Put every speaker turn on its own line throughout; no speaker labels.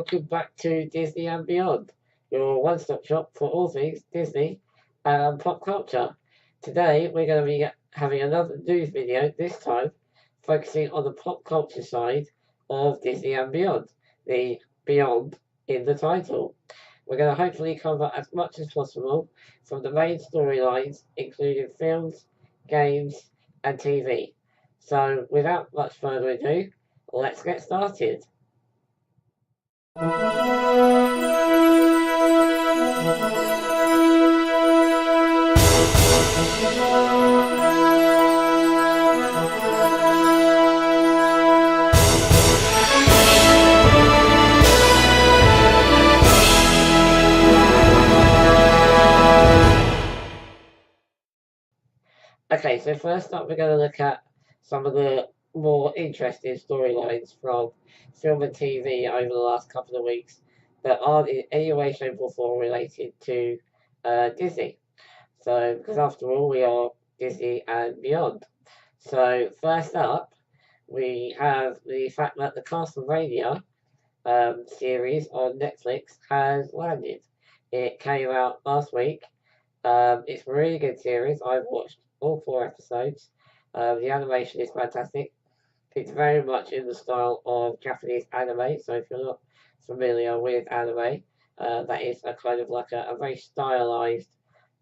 welcome back to Disney and Beyond, your one-stop shop for all things Disney and pop culture. Today we're going to be having another news video, this time focusing on the pop culture side of Disney and Beyond, the Beyond in the title. We're going to hopefully cover as much as possible from the main storylines, including films, games, and TV. So without much further ado, let's get started. Okay, so first up we're going to look at some of the more interesting storylines from film and TV over the last couple of weeks that aren't in any way, shape or form related to Disney. So, because after all, we are Disney and Beyond. So, first up, we have the fact that the Castlevania series on Netflix has landed. It came out last week. It's a really good series. I've watched all 4 episodes. The animation is fantastic. It's very much in the style of Japanese anime, so if you're not familiar with anime, that is a kind of like a very stylized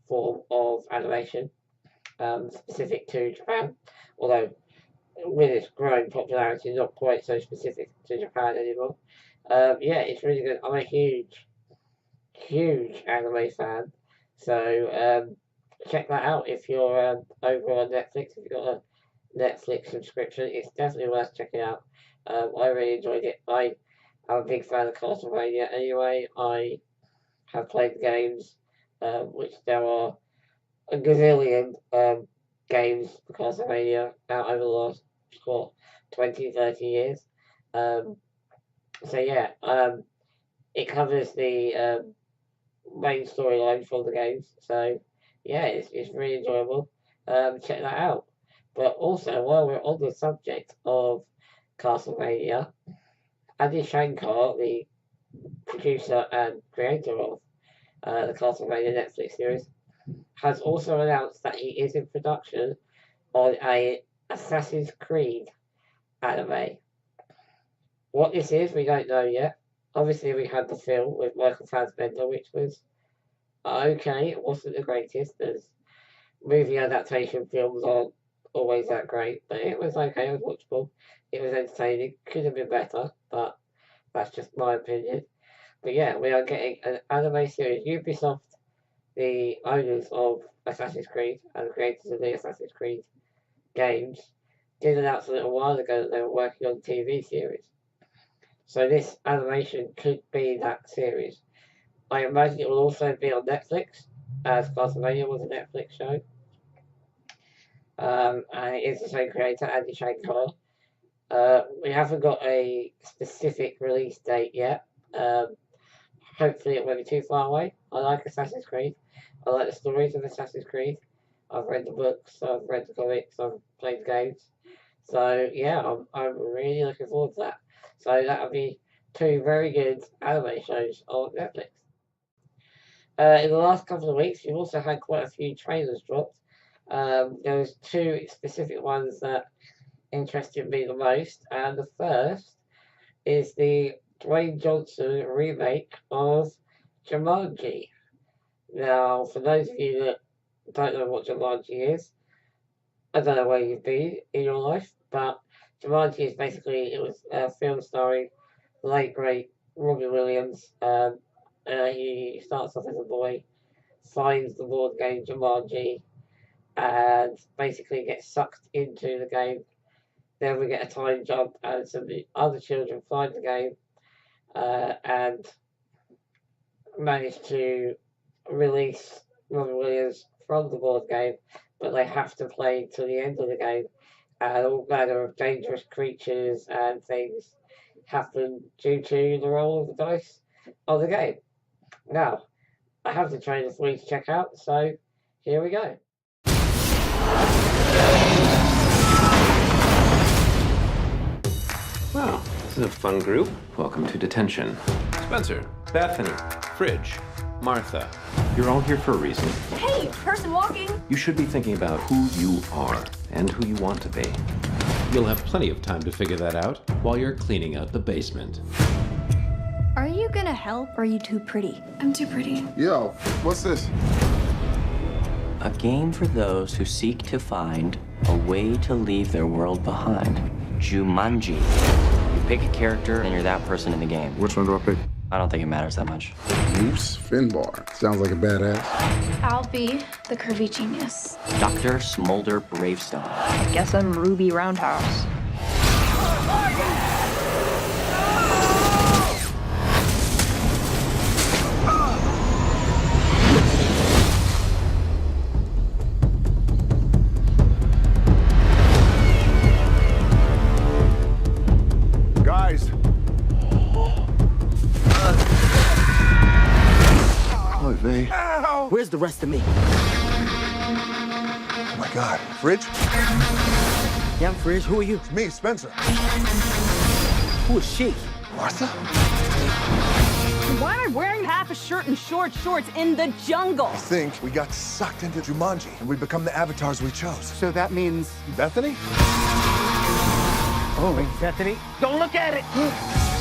form of animation, specific to Japan, although with its growing popularity, not quite so specific to Japan anymore. Yeah, it's really good. I'm a huge anime fan, so check that out if you're over on Netflix. If you've got a Netflix subscription, it's definitely worth checking out. I really enjoyed it. I'm a big fan of Castlevania anyway. I have played the games, which there are a gazillion games for Castlevania out over the last 20-30 years. So yeah, it covers the main storyline from the games. So yeah, it's really enjoyable. Check that out. But also, while we're on the subject of Castlevania, Adi Shankar, the producer and creator of the Castlevania Netflix series, has also announced that he is in production on a Assassin's Creed anime. What this is, we don't know yet. Obviously, we had the film with Michael Fassbender, which was okay. It wasn't the greatest. There's movie adaptation films aren't always that great, but it was okay. It was watchable. It was entertaining. Could have been better, but that's just my opinion. But yeah, we are getting an anime series. Ubisoft, the owners of Assassin's Creed and the creators of the Assassin's Creed games, did announce a little while ago that they were working on a TV series. So this animation could be that series. I imagine it will also be on Netflix, as Castlevania was a Netflix show. And it is the same creator, Adi Shankar. We haven't got a specific release date yet. Hopefully it won't be too far away. I like Assassin's Creed. I like the stories of Assassin's Creed. I've read the books, I've read the comics, I've played the games. So yeah, I'm really looking forward to that. So that'll be 2 very good anime shows on Netflix. In the last couple of weeks, we've also had quite a few trailers dropped. There was 2 specific ones that interested me the most, and the first is the Dwayne Johnson remake of Jumanji. Now, for those of you that don't know what Jumanji is, I don't know where you've been in your life, but Jumanji is basically, it was a film starring the late great Robin Williams. He starts off as a boy, finds the board game Jumanji, and basically gets sucked into the game. Then we get a time jump, and some of the other children find the game and manage to release Robin Williams from the board game, but they have to play to the end of the game, and all manner of dangerous creatures and things happen due to the roll of the dice of the game. Now, I have the trailer for you to check out, so here we go.
Well, this is a fun group. Welcome to detention. Spencer, Bethany, Fridge, Martha. You're all here for a reason.
Hey, person walking!
You should be thinking about who you are and who you want to be. You'll have plenty of time to figure that out while you're cleaning out the basement.
Are you gonna help, or are you too pretty? I'm too pretty.
Yo, what's this?
A game for those who seek to find a way to leave their world behind. Jumanji. You pick a character and you're that person in the game.
Which one do I pick?
I don't think it matters that much.
Moose Finbar. Sounds like a badass.
I'll be the curvy genius.
Dr. Smolder Bravestone.
Guess I'm Ruby Roundhouse.
Guys. Oh, V.
Ow! Where's the rest of me?
Oh my God. Fridge?
Yeah, I'm Fridge. Who are you?
It's me, Spencer.
Who is she?
Martha?
Why am I wearing half a shirt and short shorts in the jungle?
I think we got sucked into Jumanji and we become the avatars we chose.
So that means...
Bethany?
Oh, wait, Bethany. Don't look at it!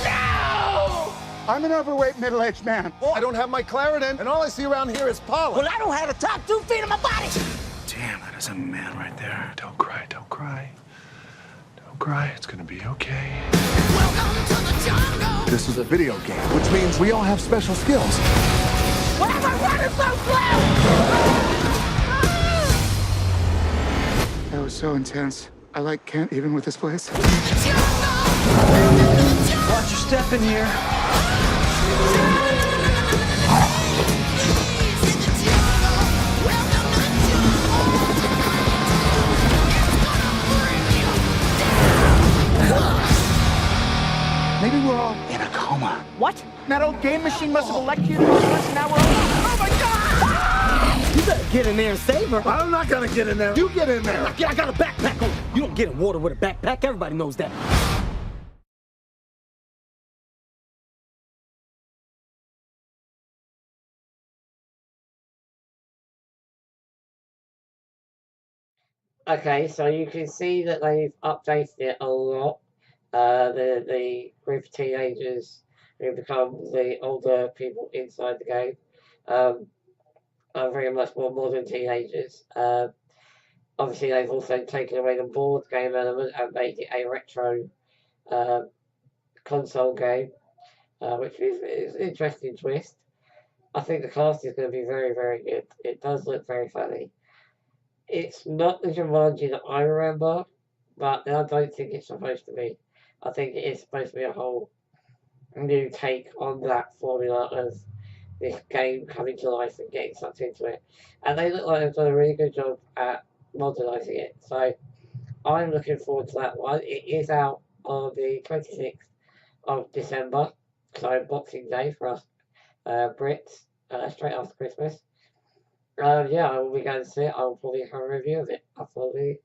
No! I'm an overweight, middle-aged man.
Well, I don't have my Claritin, and all I see around here is pollen.
Well, I don't have the top 2 feet of my body!
Damn, that is a man right there. Don't cry, don't cry. Don't cry, it's gonna be okay.
This is a video game, which means we all have special skills.
Why am I running so slow?
That was so intense. I, can't even with this place.
Watch your step in here.
Maybe we're all in a coma.
What?
That old game machine must have electrocuted us, and now we're all... Oh, my God! You better get in there and save her.
I'm not gonna get in there. You get in there.
I got a backpack on. You don't get in water with a backpack. Everybody knows that.
Okay, so you can see that they've updated it a lot. The with teenagers who become the older people inside the game are very much more modern teenagers. Obviously, they've also taken away the board game element and made it a retro console game, which is an interesting twist. I think the cast is going to be very, very good. It does look very funny. It's not the Jumanji that I remember, but I don't think it's supposed to be. I think it is supposed to be a whole new take on that formula of this game coming to life and getting sucked into it. And they look like they've done a really good job at modernising it. So I'm looking forward to that one. It is out on the 26th of December, so Boxing Day for us Brits, straight after Christmas. Yeah, I will be going to see it. I will probably have a review of it up on the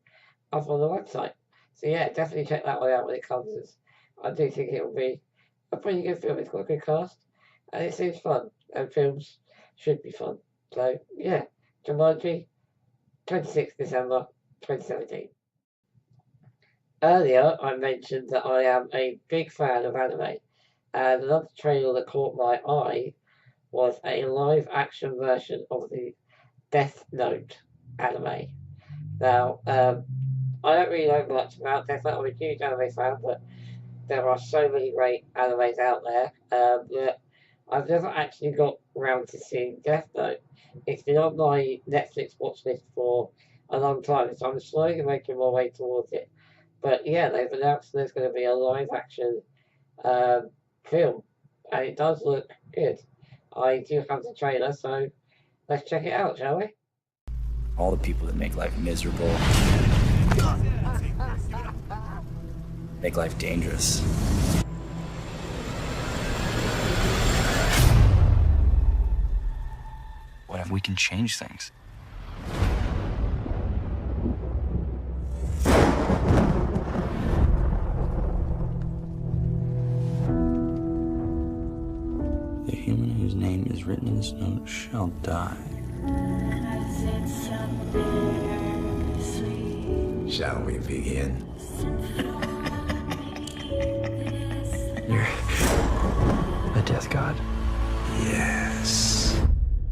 website. So yeah, definitely check that one out when it comes. I do think it will be a pretty good film. It's got a good cast, and it seems fun. And films should be fun. So yeah, Jumanji, 26th December 2017. Earlier, I mentioned that I am a big fan of anime, and another trailer that caught my eye was a live-action version of the Deathnote anime. Now, I don't really know much about Deathnote. I'm a huge anime fan, but there are so many great animes out there that I've never actually got round to seeing Deathnote. It's been on my Netflix watch list for a long time, so I'm slowly making my way towards it. But yeah, they've announced there's going to be a live-action film, and it does look good. I do have the trailer, so let's check it out, shall we?
All the people that make life miserable, make life dangerous. What if we can change things?
The human whose name is written in this note shall die.
Shall we begin? You're a death god? Yes.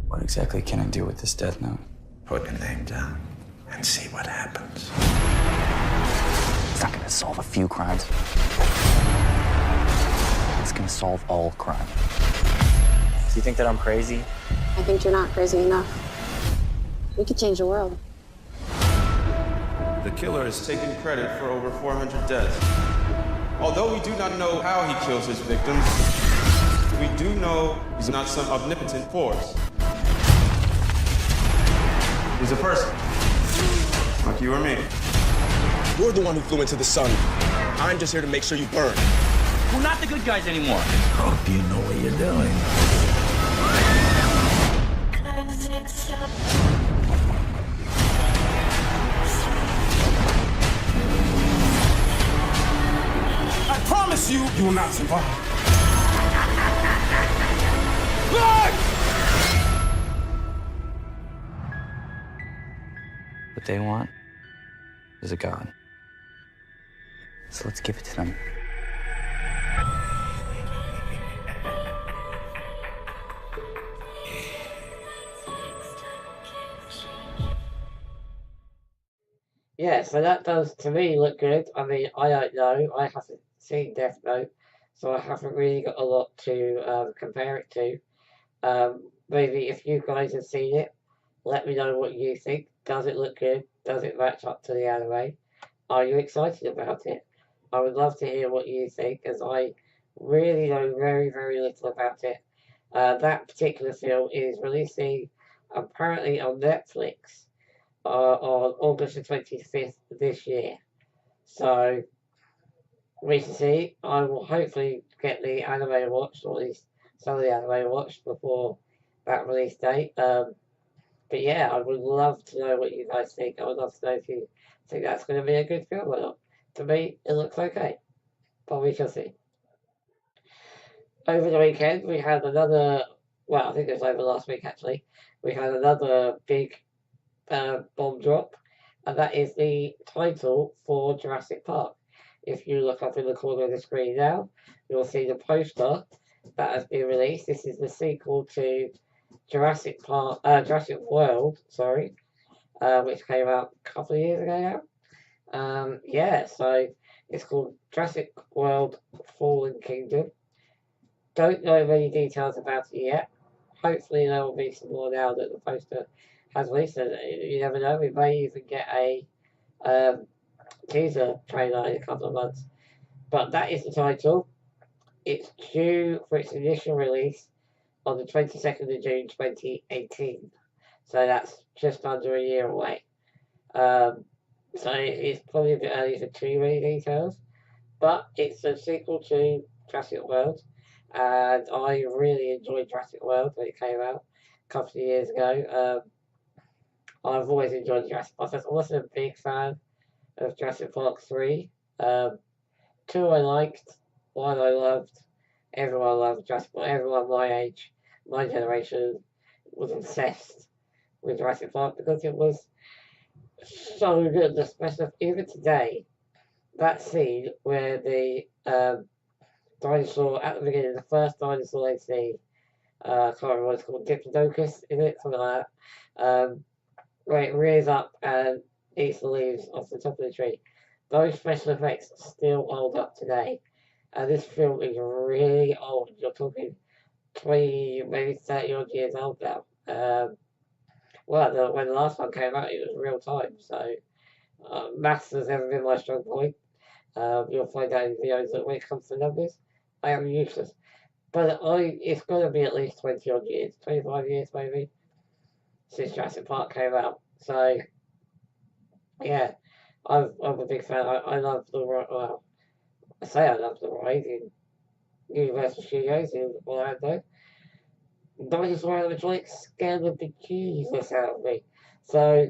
What exactly can I do with this death note?
Put your name down and see what happens.
It's not gonna solve a few crimes. It's gonna solve all crime. Do you think that I'm crazy?
I think you're not crazy enough. We could change the world.
The killer has taken credit for over 400 deaths. Although we do not know how he kills his victims, we do know he's not some omnipotent force. He's a person, like you or me.
You're the one who flew into the sun. I'm just here to make sure you burn.
We're not the good guys anymore.
Hope you know what you're doing.
I promise you, you will not survive.
What they want is a god. So let's give it to them.
Yeah, so that does, to me, look good. I mean, I don't know. I haven't seen Death Note, so I haven't really got a lot to compare it to. Maybe if you guys have seen it, let me know what you think. Does it look good? Does it match up to the anime? Are you excited about it? I would love to hear what you think, as I really know very, very little about it. That particular film is releasing apparently on Netflix on August the 25th this year. So, we can see. I will hopefully get the anime watched, or at least some of the anime watched before that release date. But yeah, I would love to know what you guys think. I would love to know if you think that's going to be a good film or not. To me, it looks okay, but we shall see. Over the weekend, we had another, well, I think it was over last week actually, we had another big bomb drop, and that is the title for Jurassic Park. If you look up in the corner of the screen now, you'll see the poster that has been released. This is the sequel to Jurassic World, sorry, which came out a couple of years ago now. Yeah, so it's called Jurassic World Fallen Kingdom. Don't know many details about it yet. Hopefully there will be some more now that the poster has released. And you never know, we may even get a teaser trailer in a couple of months. But that is the title. It's due for its initial release on the 22nd of June 2018. So that's just under a year away. So it's probably a bit early for too many details, but it's a sequel to Jurassic World, and I really enjoyed Jurassic World when it came out a couple of years ago. I've always enjoyed Jurassic Park. I wasn't a big fan of Jurassic Park 3. 2 I liked, 1 I loved. Everyone loved Jurassic Park. Everyone my age, my generation, was obsessed with Jurassic Park because it was so good. The special, even today, that scene where the dinosaur at the beginning, the first dinosaur they see, I can't remember what it's called, Diplodocus, is it? Something like that. Where it rears up and eats the leaves off the top of the tree. Those special effects still hold up today. And this film is really old. You're talking 20, maybe 30 odd years old now. When the last one came out, it was real time. So, maths has never been my strong point. You'll find out in videos that when it comes to numbers, I am useless. But it's going to be at least 20 odd years, 25 years maybe, since Jurassic Park came out. So, yeah, I'm a big fan. I love well, I say I love the ride in Universal Studios in Orlando. Dinosaur animatronics scared the bejesus out of me. So,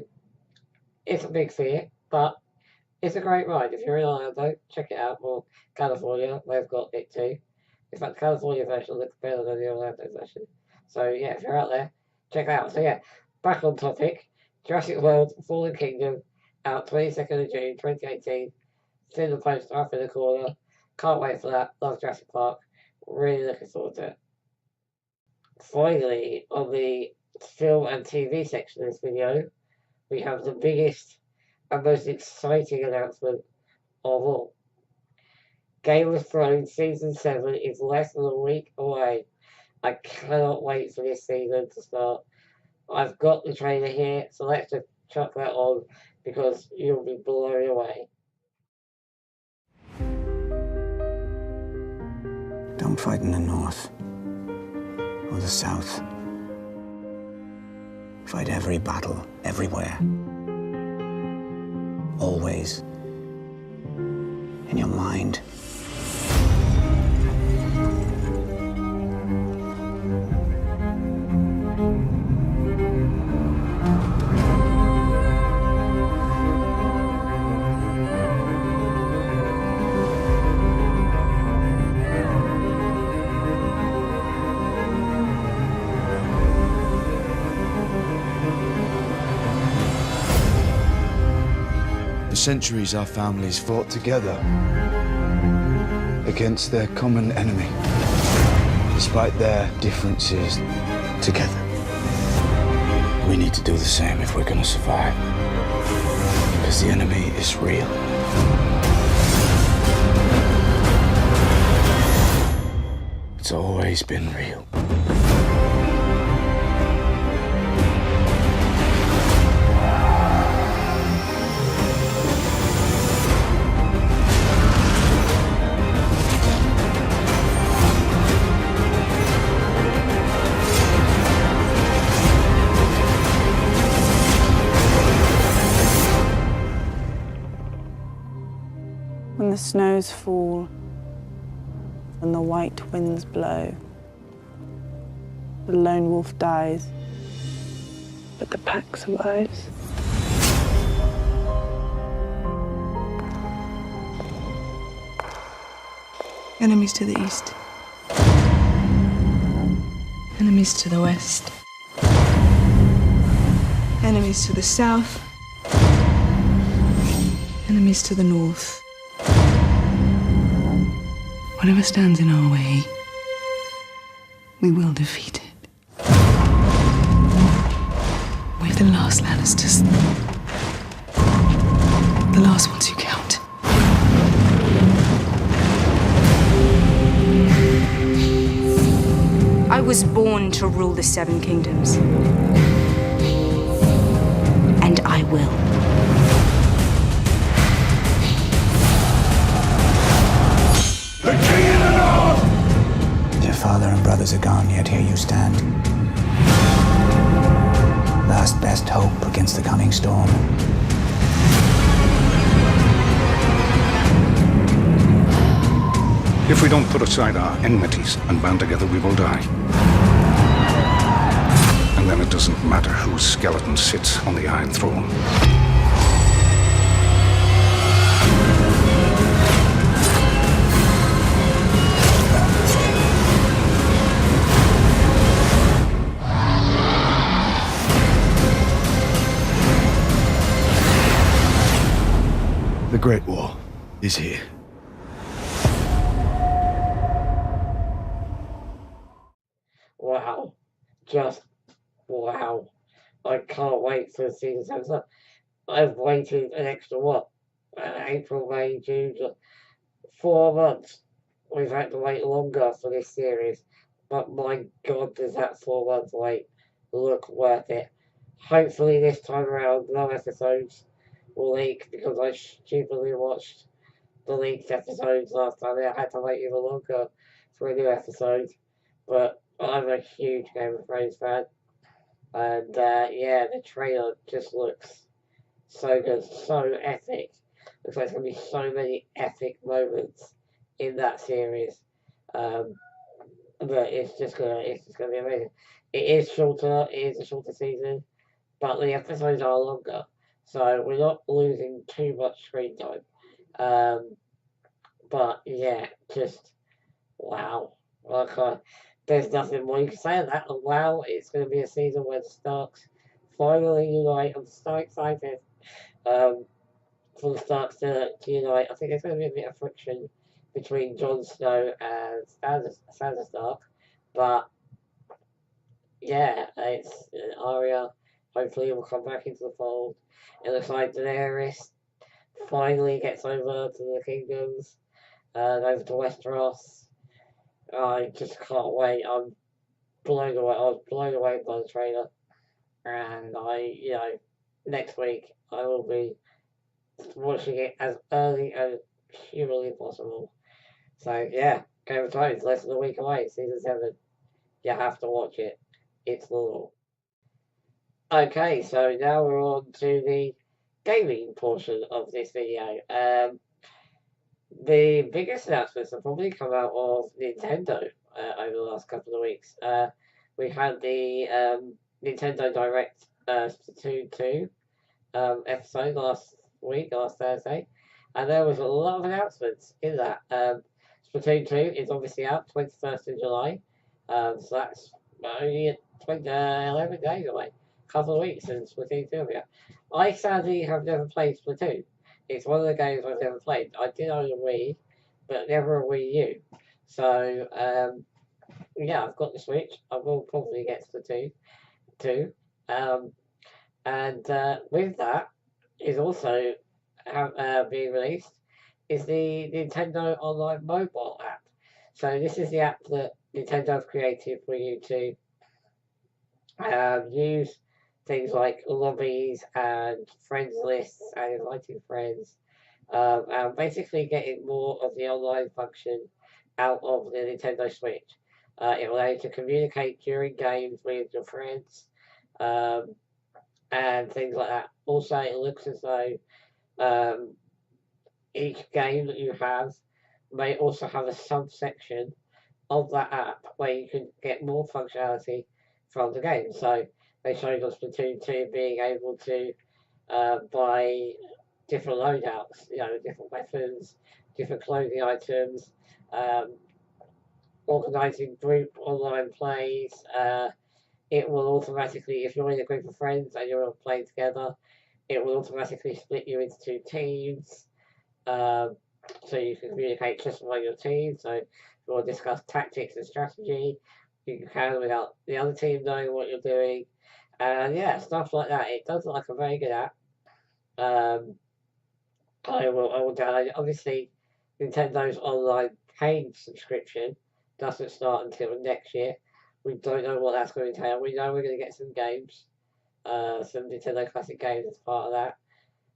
it's a big fear, but it's a great ride. If you're in Orlando, check it out. Or California, they've got it too. In fact, the California version looks better than the Orlando version. So yeah, if you're out there, check it out. So yeah, back on topic. Jurassic World Fallen Kingdom, out 22nd of June 2018. See the poster up in the corner. Can't wait for that. Love Jurassic Park. Really looking forward to it. Finally, on the film and TV section of this video, we have the biggest and most exciting announcement of all. Game of Thrones Season 7 is less than a week away. I cannot wait for this season to start. I've got the trailer here, so let's just chuck that on because you'll be blown away.
Don't fight in the north or the south. Fight every battle, everywhere. Always. In your mind.
For centuries, our families fought together against their common enemy. Despite their differences, together. We need to do the same if we're going to survive. Because the enemy is real. It's always been real.
When the snows fall and the white winds blow, the lone wolf dies, but the pack survives.
Enemies to the east. Enemies to the west. Enemies to the south. Enemies to the north. Whatever stands in our way, we will defeat it. We're the last Lannisters. The last ones who count.
I was born to rule the Seven Kingdoms. And I will.
The king in the north! Your father and brothers are gone, yet here you stand. Last best hope against the coming storm.
If we don't put aside our enmities and band together, we will die. And then it doesn't matter whose skeleton sits on the Iron Throne. The Great War is here.
Wow. Just wow. I can't wait for season 7. I've waited an extra, what? April, May, June, 4 months. We've had to wait longer for this series. But my God, does that 4 months wait look worth it. Hopefully this time around, no episodes will leak because I stupidly watched the leaked episodes last time. I had to wait even longer for a new episode. But I'm a huge Game of Thrones fan. And yeah, the trailer just looks so good, so epic. Looks like there's going to be so many epic moments in that series. But it's just gonna be amazing. It is shorter, it is a shorter season, but the episodes are longer. So we're not losing too much screen time. But yeah, just wow. Like, there's nothing more you can say on that. And wow, it's going to be a season where the Starks finally unite. I'm so excited for the Starks to unite. I think there's going to be a bit of friction between Jon Snow and Sansa Stark, but yeah, it's Arya. Hopefully, will come back into the fold. It looks like Daenerys finally gets over to the kingdoms, over to Westeros. I just can't wait. I'm blown away. I was blown away by the trailer, and next week I will be watching it as early as humanly possible. So yeah, Game of Thrones, less than a week away, season 7. You have to watch it. It's the law. Okay, so now we're on to the gaming portion of this video. The biggest announcements have probably come out of Nintendo over the last couple of weeks. We had the Nintendo Direct Splatoon 2 episode last Thursday, and there was a lot of announcements in that. Splatoon 2 is obviously out 21st of July, so that's only 11 days away, a couple of weeks since Splatoon 2 will be out. I sadly have never played Splatoon. It's one of the games I've never played. I did own a Wii, but never a Wii U. So, yeah, I've got the Switch. I will probably get Splatoon 2. And with that is also being released is the Nintendo Online mobile app. So this is the app that Nintendo have created for you to use things like lobbies and friends lists and inviting friends, and basically getting more of the online function out of the Nintendo Switch. It will allow you to communicate during games with your friends, and things like that. Also, it looks as though each game that you have may also have a subsection of that app where you can get more functionality from the game. So they showed us Splatoon 2 being able to buy different loadouts, different weapons, different clothing items, organising group online plays. It will automatically, if you're in a group of friends and you're all playing together, it will automatically split you into 2 teams. So you can communicate just among your team. So if you want to discuss tactics and strategy, you can without the other team knowing what you're doing. And yeah, stuff like that. It does look like a very good app. I will download it. Obviously, Nintendo's online paid subscription doesn't start until next year. We don't know what that's going to entail. We know we're going to get some games, some Nintendo classic games as part of that.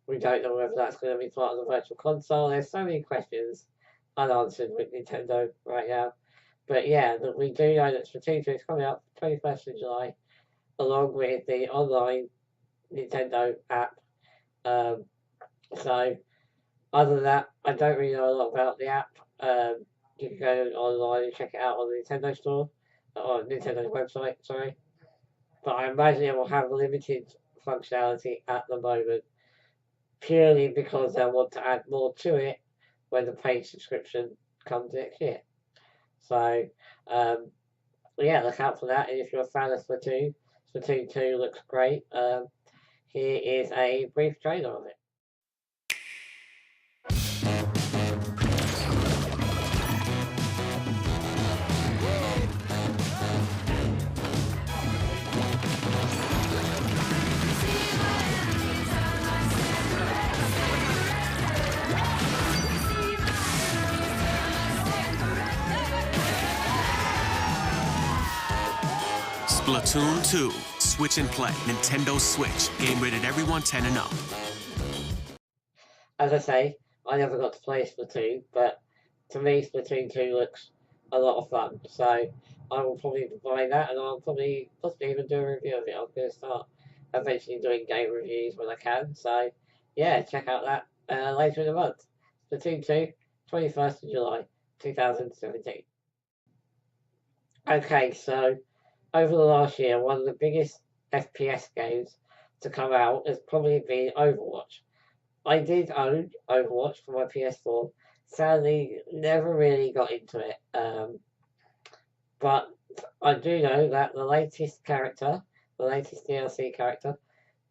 We don't know whether that's going to be part of the virtual console. There's so many questions unanswered with Nintendo right now. But yeah, we do know that Splatoon 2 is coming out 21st of July, along with the online Nintendo app. So, other than that, I don't really know a lot about the app. You can go online and check it out on the Nintendo store, or Nintendo's website, sorry. But I imagine it will have limited functionality at the moment, purely because they'll want to add more to it when the paid subscription comes next year. So, yeah, look out for that. And if you're a fan of Splatoon, Splatoon 2 looks great. Here is a brief trailer of it.
Splatoon 2, Switch and Play, Nintendo Switch, game rated everyone 10 and up.
As I say, I never got to play Splatoon, but to me Splatoon 2 looks a lot of fun, so I will probably buy that, and I'll probably possibly even do a review of it. I'm going to start eventually doing game reviews when I can, so yeah, check out that later in the month. Splatoon 2, 21st of July, 2017. Okay, so over the last year, one of the biggest FPS games to come out has probably been Overwatch. I did own Overwatch for my PS4. Sadly, never really got into it. but I do know that the latest DLC character,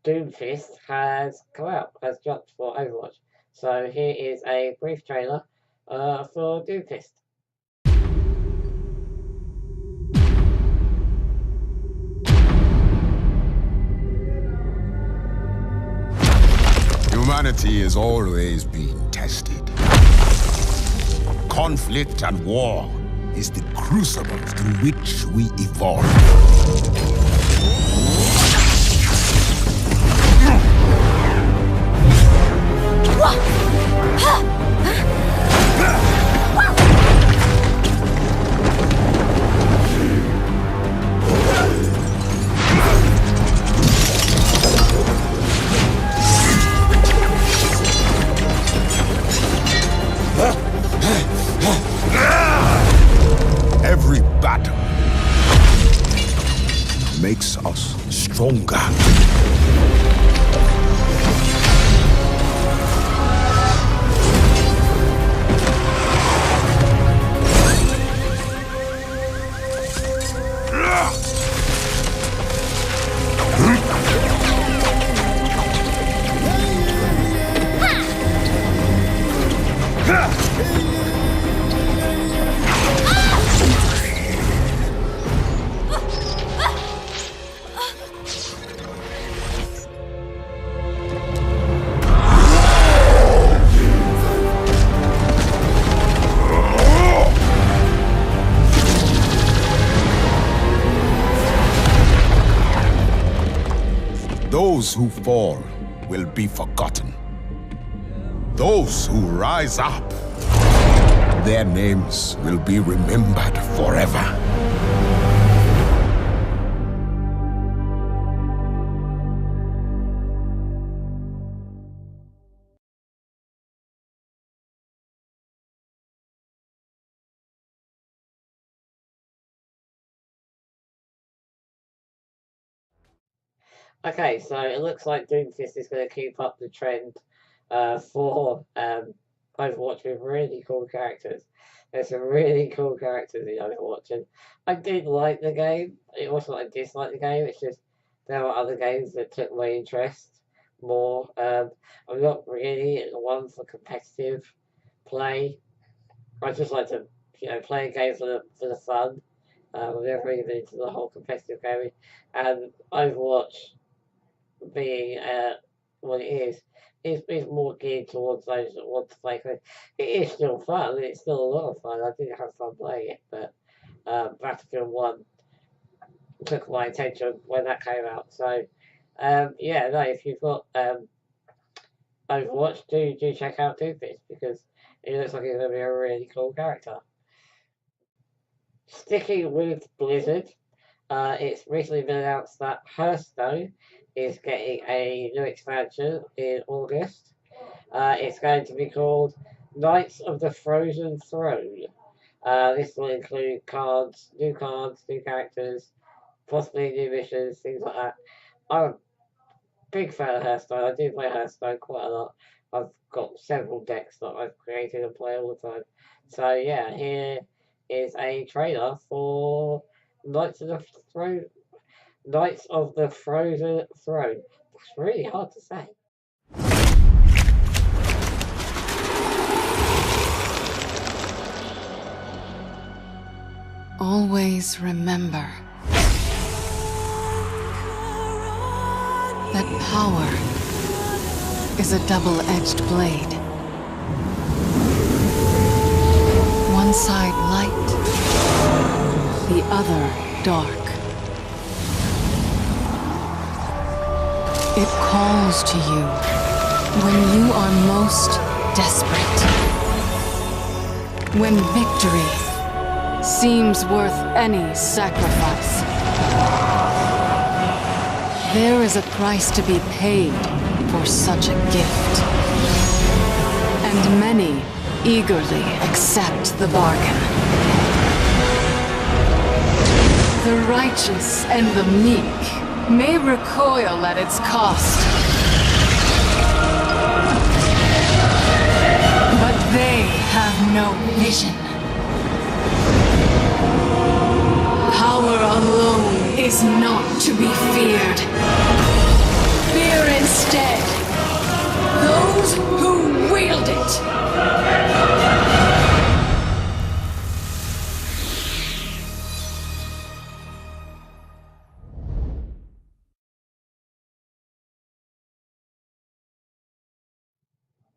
Doomfist, has come out, has dropped for Overwatch. So here is a brief trailer for Doomfist.
Humanity has always been tested. Conflict and war is the crucible through which we evolve. Every battle makes us stronger. Those who fall will be forgotten. Those who rise up, their names will be remembered forever.
Okay, so it looks like Doomfist is going to keep up the trend for Overwatch with really cool characters. There's some really cool characters in Overwatch, and I did like the game. It wasn't like I disliked the game, it's just there were other games that took my interest more. I'm not really one for competitive play. I just like to, play a game for the fun. I've never really been into the whole competitive gaming, and Overwatch being what it is more geared towards those that want to play. It is still fun, it's still a lot of fun. I did have fun playing it, but Battlefield 1 took my attention when that came out. So, yeah, no, if you've got Overwatch, do check out Doomfist, because it looks like he's going to be a really cool character. Sticking with Blizzard, it's recently been announced that Hearthstone is getting a new expansion in August. It's going to be called Knights of the Frozen Throne. This will include new characters, possibly new missions, things like that. I'm a big fan of Hearthstone. I do play Hearthstone quite a lot. I've got several decks that I've created and play all the time. So yeah, here is a trailer for Knights of the Frozen Throne. That's really hard to say.
Always remember that power is a double-edged blade. One side light, the other dark. It calls to you when you are most desperate. When victory seems worth any sacrifice. There is a price to be paid for such a gift. And many eagerly accept the bargain. The righteous and the meek may recoil at its cost. But they have no vision. Power alone is not to be feared. Fear instead those who wield it.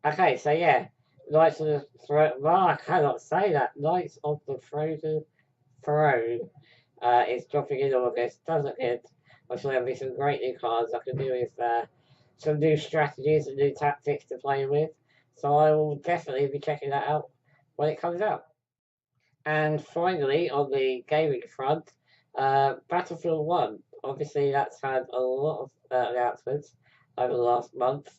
Okay, so yeah, Knights of the Throne. Well, I cannot say that. Knights of the Frozen Throne is dropping in August. Does look good. I'm sure there'll be some great new cards I can do with some new strategies and new tactics to play with. So I will definitely be checking that out when it comes out. And finally, on the gaming front, Battlefield 1. Obviously, that's had a lot of announcements over the last month.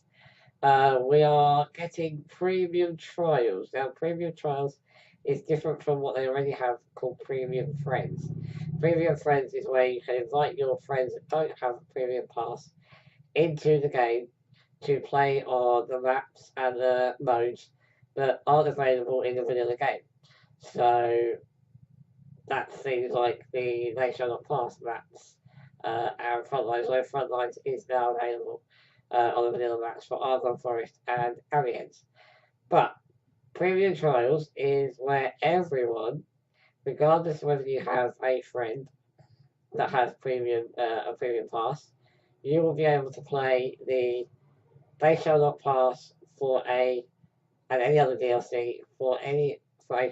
We are getting premium trials. Now, premium trials is different from what they already have called premium friends. Premium friends is where you can invite your friends that don't have a premium pass into the game to play on the maps and the modes that aren't available in the vanilla game. So that's things like the They Shall Not Pass maps and Frontlines, where Frontlines is now available on the vanilla maps for Argonne Forest and Amiens. But premium trials is where everyone, regardless of whether you have a friend that has a premium pass, you will be able to play the They Shall Not Pass and any other DLC for a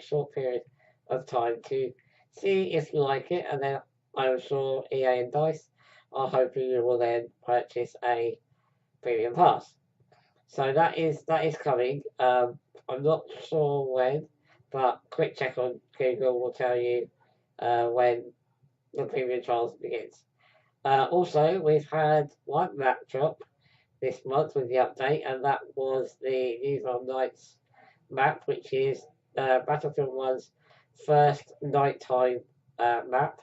short period of time to see if you like it, and then I'm sure EA and DICE are hoping you will then purchase a premium pass. So that is coming. I'm not sure when, but quick check on Google will tell you when the premium trials begins. Also, we've had one map drop this month with the update, and that was the Newsroom Nights map, which is Battlefield 1's first nighttime map.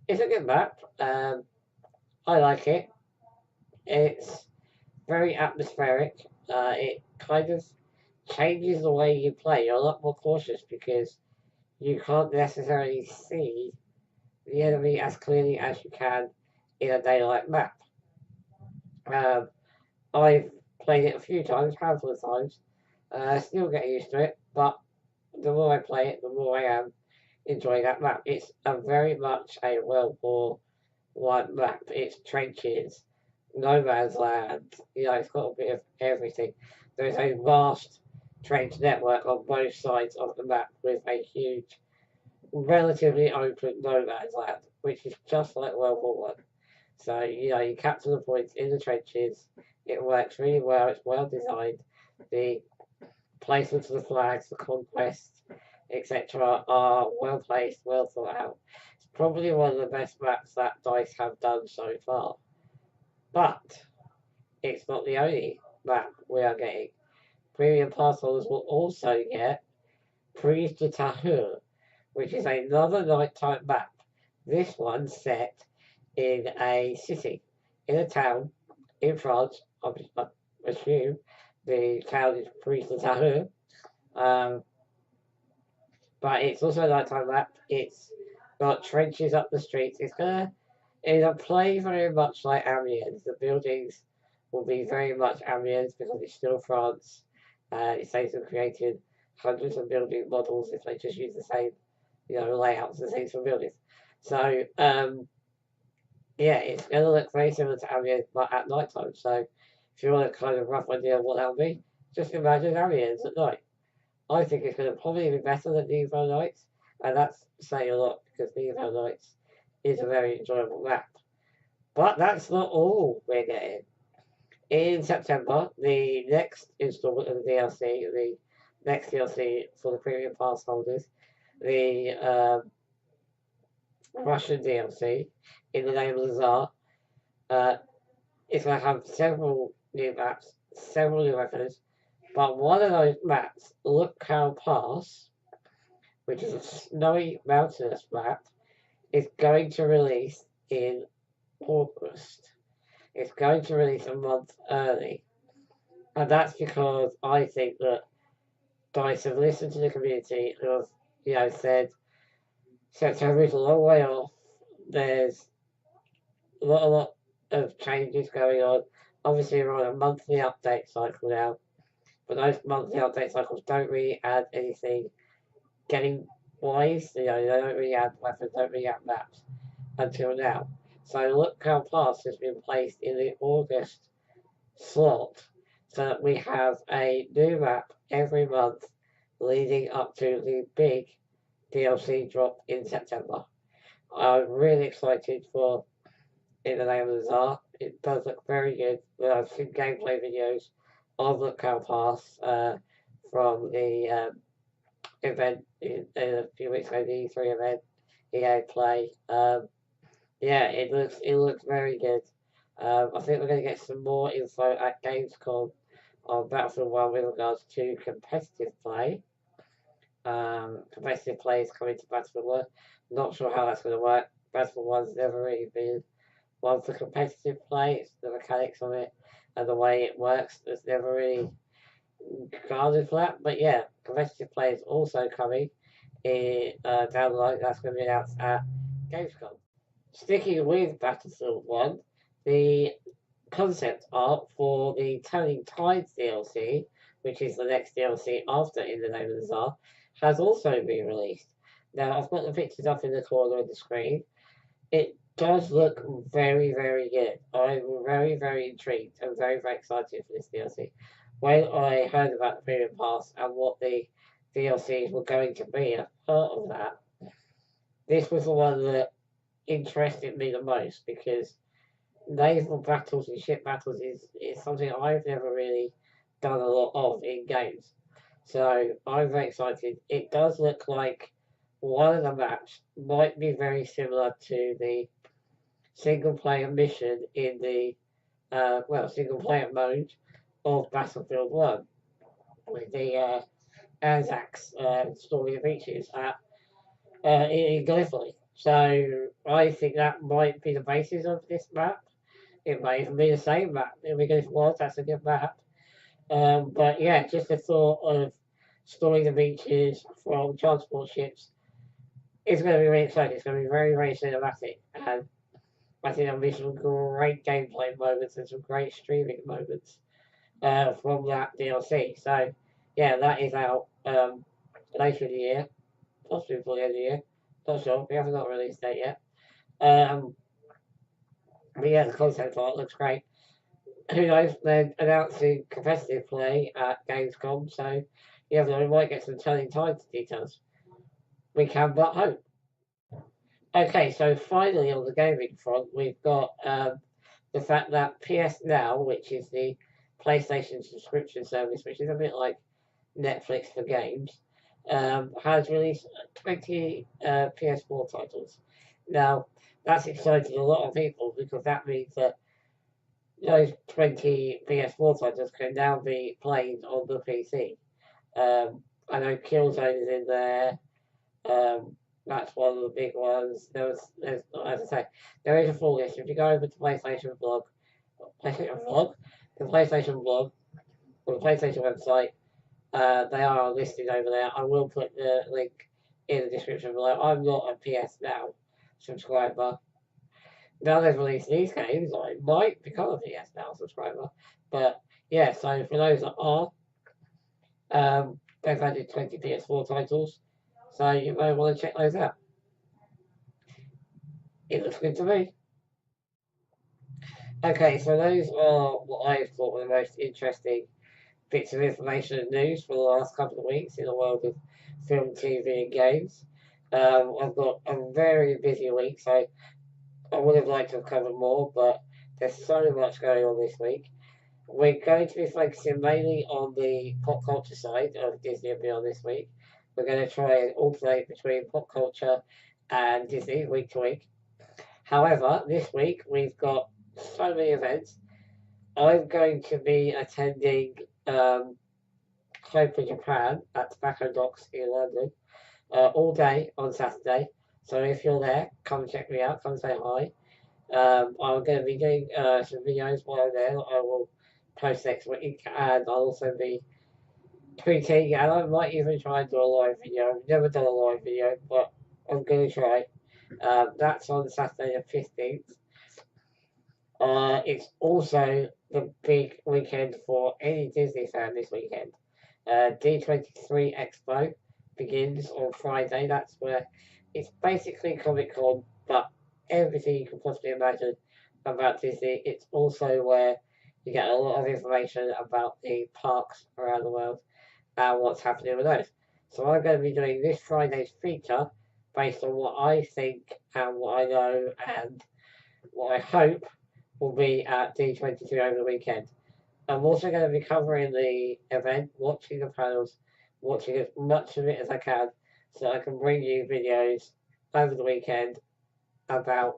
It's a good map. I like it. It's very atmospheric. It kind of changes the way you play. You're a lot more cautious because you can't necessarily see the enemy as clearly as you can in a daylight map. I've played it a few times, handful of times. Still getting used to it, but the more I play it, the more I am enjoying that map. It's very much a World War One map. It's trenches, no man's land. It's got a bit of everything. There's a vast trench network on both sides of the map with a huge, relatively open no man's land, which is just like World War One. So you capture the points in the trenches. It works really well. It's well designed. The placements of the flags, the conquest, etc., are well placed, well thought out. It's probably one of the best maps that DICE have done so far. But it's not the only map we are getting. Premium pass holders will also get Prise de Tahur, which is another nighttime map. This one set in a city, in a town in France. I assume the town is Prise de Tahur. But it's also a nighttime map. It's got trenches up the streets. It'll play very much like Amiens. The buildings will be very much Amiens because it's still France. It says they've created hundreds of building models if they just use the same, layouts and things for buildings. So, it's going to look very similar to Amiens, but at night time. So, if you want a kind of rough idea of what that'll be, just imagine Amiens at night. I think it's going to probably be better than Evo Nights, and that's saying a lot because Evo Nights is a very enjoyable map. But that's not all we're getting. In September, the next installment of the DLC, the next DLC for the premium pass holders, the Russian DLC, In the Name of the Tsar, is going to have several new maps, several new weapons, but one of those maps, Lookout Pass, which is a snowy mountainous map, is going to release in August. It's going to release a month early. And that's because I think that DICE have listened to the community and have, said September is a long way off. there's a lot of changes going on. Obviously, we're on a monthly update cycle now, but those monthly update cycles don't really add anything getting wise. They don't really add weapons, don't really add maps until now. So Look How Fast has been placed in the August slot, so that we have a new map every month leading up to the big DLC drop in September. I'm really excited for In the Name of the Tsar. It does look very good. I've seen gameplay videos of Look How Fast from the event in a few weeks ago, the E3 event, EA Play. Yeah, it looks very good. I think we're going to get some more info at Gamescom on Battlefield 1 with regards to competitive play. Competitive play is coming to Battlefield 1. Not sure how that's going to work. Battlefield 1's never really been one for competitive play. It's the mechanics of it and the way it works. There's never really guarded for that. But yeah, competitive play is also coming down the line. That's going to be announced at Gamescom. Sticking with Battlefield 1, the concept art for the Turning Tides DLC, which is the next DLC after In the Name of the Tsar, has also been released. Now, I've got the pictures up in the corner of the screen. It does look very, very good. I'm very, very intrigued and very, very excited for this DLC. When I heard about the Premium Pass and what the DLCs were going to be as part of that, this was the one that interested me the most, because naval battles and ship battles is something I've never really done a lot of in games. So I'm very excited. It does look like one of the maps might be very similar to the single player mission in the single player mode of Battlefield 1 with the Anzacs storming the beaches in Gallipoli. So I think that might be the basis of this map. It may even be the same map. If we go for that's a good map. But yeah, just the thought of storming the beaches from transport ships is going to be really exciting. It's going to be very, very cinematic. And I think there'll be some great gameplay moments and some great streaming moments from that DLC. So yeah, that is out later in the year, possibly before the end of the year. Not sure. We haven't got a release date yet. But yeah, the concept art looks great. Who knows? They're announcing competitive play at Gamescom, so yeah, we might get some Turning Tides details. We can but hope. Okay, so finally on the gaming front, we've got the fact that PS Now, which is the PlayStation subscription service, which is a bit like Netflix for games, has released 20 PS4 titles. Now, that's excited a lot of people, because that means that those 20 PS4 titles can now be played on the PC. I know Killzone is in there. That's one of the big ones. There's, as I say, there is a full list. If you go over to the PlayStation blog, or the PlayStation website, they are listed over there. I will put the link in the description below. I'm not a PS Now subscriber. Now they've released these games, I might become a PS Now subscriber. But yeah, so for those that are, they've added 20 PS4 titles, so you may want to check those out. It looks good to me. Okay, so those are what I thought were the most interesting bits of information and news for the last couple of weeks in the world of film, TV and games. I've got a very busy week, so I would have liked to have covered more, but there's so much going on this week. We're going to be focusing mainly on the pop culture side of Disney and Beyond this week. We're going to try and alternate between pop culture and Disney week to week. However, this week we've got so many events. I'm going to be attending Hope in Japan at Tobacco Docks in London all day on Saturday. So if you're there, come check me out, come say hi. I'm going to be doing some videos while I'm there. I will post next week, and I'll also be tweeting, and I might even try and do a live video. I've never done a live video, but I'm going to try. That's on Saturday the 15th. It's also the big weekend for any Disney fan this weekend. D23 Expo begins on Friday. That's where it's basically Comic Con, but everything you can possibly imagine about Disney. It's also where you get a lot of information about the parks around the world and what's happening with those. So I'm going to be doing this Friday's feature based on what I think and what I know and what I hope will be at D23 over the weekend. I'm also going to be covering the event, watching the panels, watching as much of it as I can, so I can bring you videos over the weekend about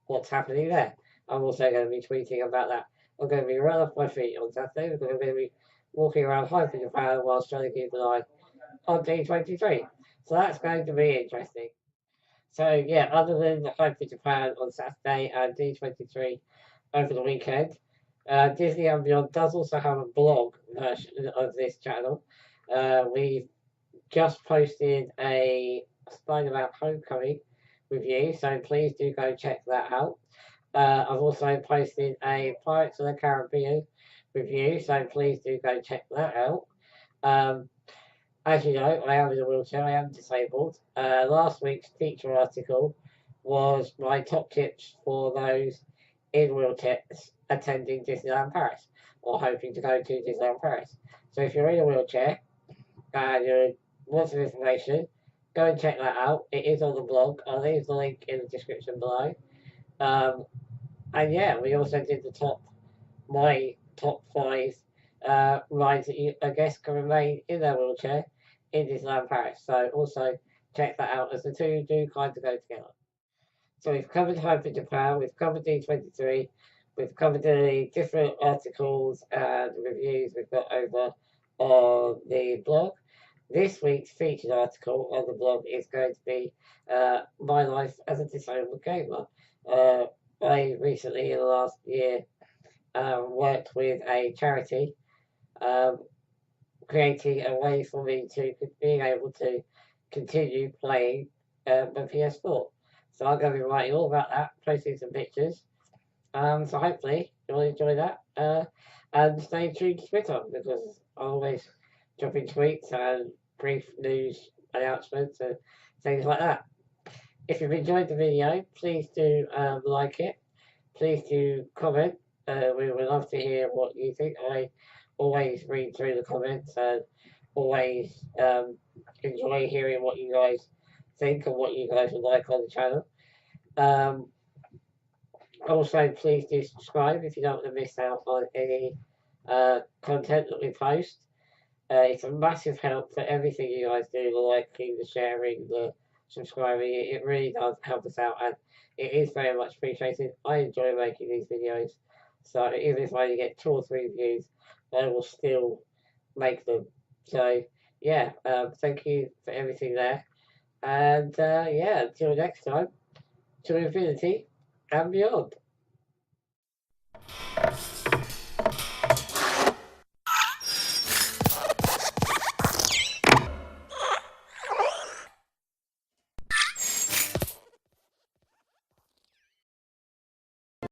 what's happening there. I'm also going to be tweeting about that. I'm going to be right off my feet on Saturday because I'm going to be walking around Hyper Japan whilst trying to keep an eye on D23. So that's going to be interesting. So yeah, other than the Hyper Japan on Saturday and D23 over the weekend, Disney and Beyond does also have a blog version of this channel. We've just posted a Spider-Man Homecoming review, so please do go check that out. I've also posted a Pirates of the Caribbean review, so please do go check that out. As you know, I am in a wheelchair, I am disabled. Last week's feature article was my top tips for those in wheelchairs attending Disneyland Paris or hoping to go to Disneyland Paris. So if you're in a wheelchair and you want some information, go and check that out. It is on the blog. I'll leave the link in the description below. And yeah, we also did my top 5 rides that I guess can remain in their wheelchair in Disneyland Paris. So also check that out as the two do kind of go together. So we've covered Hyper Japan, we've covered D23, we've covered the different articles and reviews we've got over on the blog. This week's featured article on the blog is going to be my life as a disabled gamer. I recently, in the last year, worked with a charity creating a way for me to being able to continue playing my PS4. So I'm going to be writing all about that, posting some pictures. So hopefully you'll enjoy that. And stay tuned to Twitter because I always drop in tweets and brief news announcements and things like that. If you've enjoyed the video, please do like it. Please do comment. We would love to hear what you think. I always read through the comments and always enjoy hearing what you guys think and what you guys would like on the channel. Also, please do subscribe if you don't want to miss out on any content that we post. It's a massive help for everything you guys do, the liking, the sharing, the subscribing. It really does help us out and it is very much appreciated. I enjoy making these videos, so even if I only get 2 or 3 views, I will still make them. So yeah, thank you for everything there. And yeah, until next time, to infinity and beyond.